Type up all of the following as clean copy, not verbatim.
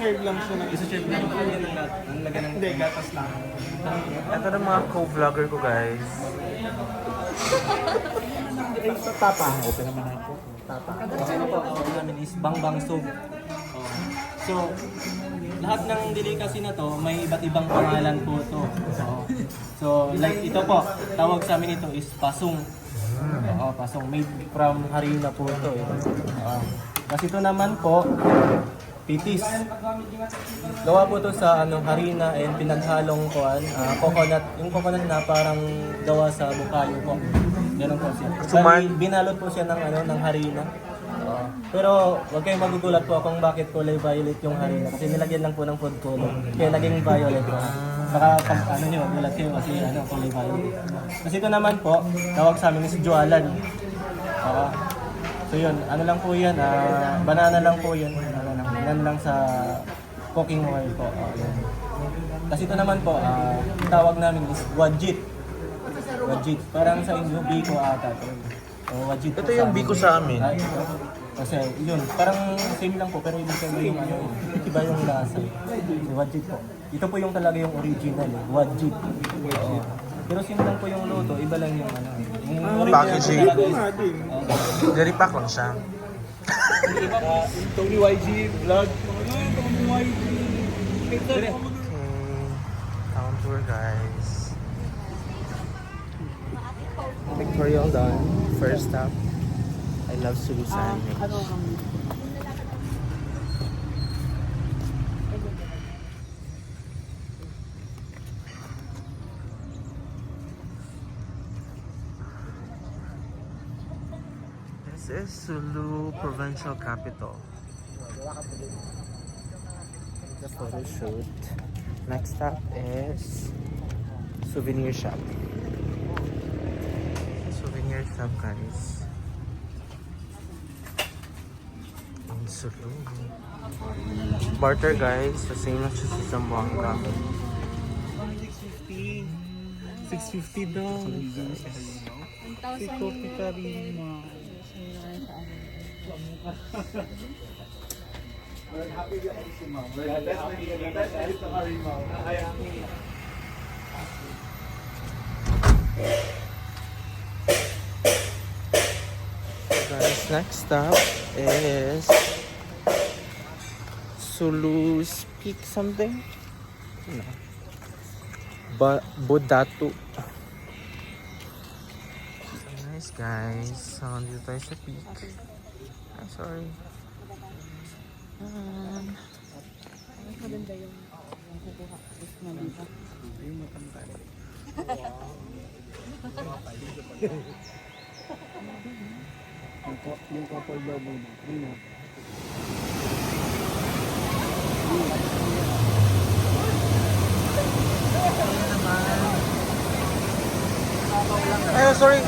Isa-serve lang siya ng Isa-serve lang po yan ang lagyan ng... Hindi, gatas lang. Ito ng mga co-vlogger ko guys. Ay, tapa. Open naman ako. Tapa. Ano po, ang namin is Bangbang Soup. Oh. So, lahat ng delicacy na to, may iba't ibang pangalan po to. So, like ito po, tawag sa amin ito is pasung. Pasung. Made from harina po ito. Kasi ito naman po, pitis. Gawa po to sa harina and pinaghalong coconut. Yung coconut na parang gawa sa bukayo po. Ganun po siya. Bali, binalot po siya ng harina. Pero wag kayong magugulat po kung bakit kulay violet yung harina. Kasi nilagyan lang po ng food color. Kaya naging violet po. Baka pag nyo, magulat kayo kasi kulay violet. Kasi ito naman po, tawag sa amin is jualan. So yun, ano lang po yan, banana lang po yun. Yan lang sa cooking oil po. Kasi ito naman po, tawag namin is wajit. Wajit. Parang sa inyo, biko ata. Wajit. Ito yung biko sa amin. Kasi yun, parang same lang po, pero iba yung iba yung lasa. Wajit po. Ito po yung talaga yung original, wajit. Pero same lang po yung luto, iba lang yung yung packaging. Nga din. Very pack lang siya. Tony YG vlog. Tony YG. Okay. Town tour guys. Pictorial done. First stop. I love Sulu Sandwich. This is Sulu Provincial Capital. The photo shoot. Next stop is souvenir shop. Souvenir shop guys. In Sulu. Barter guys, the same as sa Zamboanga. 650. 650 daw. 1,000 coffee ka rin mo. Guys, next stop is Sulu Speak something? No. Bodatu. So nice guys. So dito tayo sa peak. I'm sorry. Maganda yung kukuha na dito. Yung matangkad. Yung couple daw mo. Ay, sorry.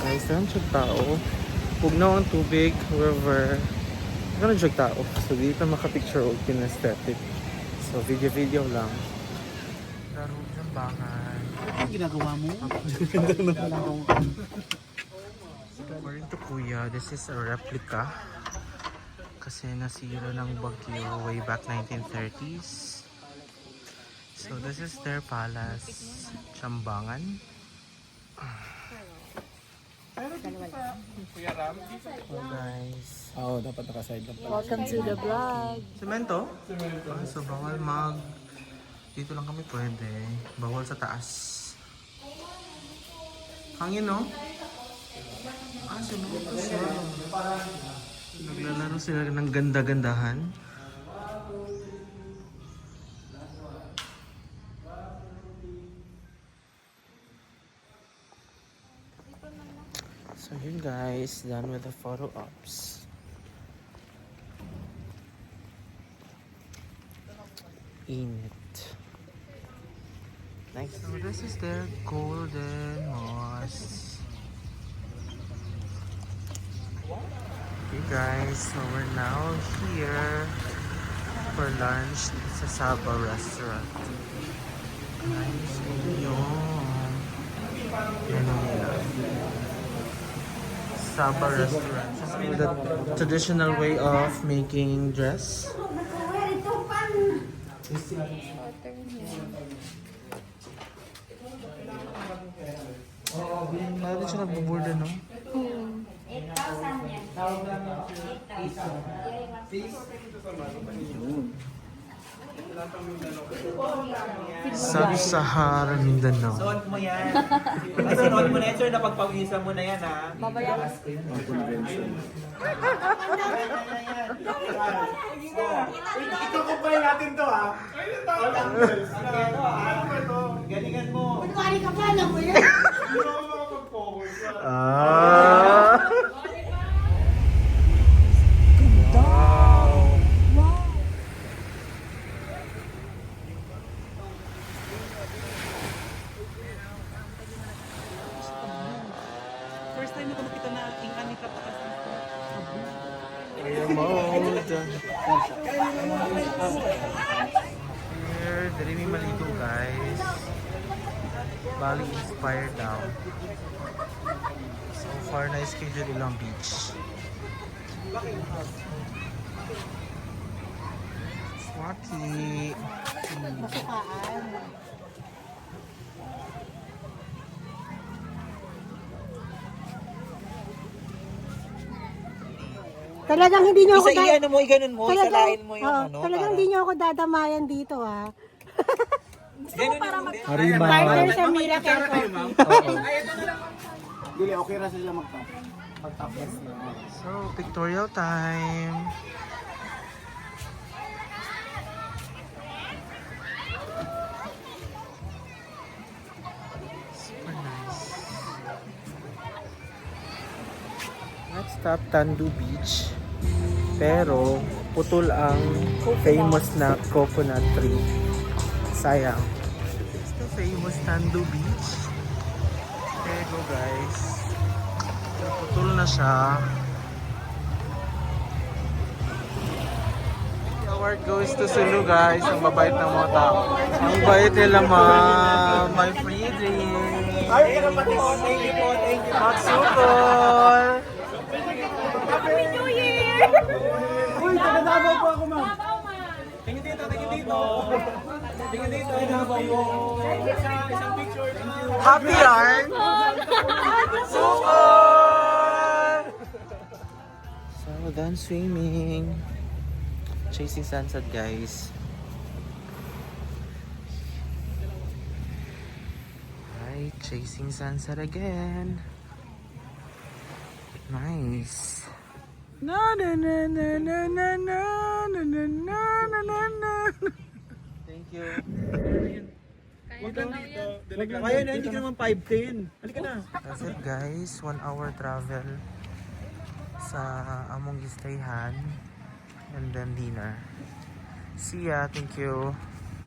Guys, saan siya tao? Pugnaw ang tubig, river. Gano'n siya tao. So, dito makapicture o kinesthetic. So, video lang. Laro ng bangan. Ano ginagawa mo? According to Kuya, this is a replica. Kasi nasira ng bagyo way back 1930s. So, this is their palace. Chambangan. So guys, Dapat nakaside lang pala. Welcome to the vlog. semento? So bawal dito lang kami pwede. Bawal sa taas. Hangin no? Semento siya. Naglalaro sila ng ganda-gandahan. So yun guys, done with the photo ops. Init. Nice. So this is their golden moss. Okay guys, so we're now here for lunch sa Saba restaurant. Nice. Yun. Menu nila. Saba restaurant. The traditional way of making dress. Lagi siya nagbuburda, no? Sub-Sahara Mindanao. Suot mo yan. Ay, suot mo na yan, sir. Napagpawisan mo na yan, ha? Babayaran. Ikukumpay natin to, ha? Galingan mo. Ah! Wow! First time ko nakita na ingan ni kataas dito. Remote. Here, dali may maligo guys. Bali inspired daw. So far na schedule ilang beach. Swaki. Masukaan. Talagang hindi niyo ako Isa mo, iganon mo, isalain mo yung Oo, ano. talagang hindi niyo ako dadamayan dito ha. Harima. Partner sa Miracle Coffee. Dili, okay ra sila magtapos na. So, pictorial time. Super nice. Let's stop Tandu Beach. Pero, putol ang famous na coconut tree. Sayang. It's the famous Tandu Beach. There you go guys. Putol na siya. The award goes to Sulu guys. Ang babait ng mga tao. Ang bait nila ma'am. My free drink. Ay, thank you po, thank you. Matsukol. Happy New Year! Uy, taga-Davao po ako, ma'am. Tingin dito, tingin dito. Tingin dito, Davao po. Isang picture. Happy yarn. Matsukol. So, done swimming. Chasing sunset guys. Right, chasing sunset again. Nice. Na na na na na na na na na na na na. Thank you. Kaya na, hindi ka naman 5'10". Halika na. That's it guys, 1 hour travel sa among gistayhan and then dinner. See ya, thank you.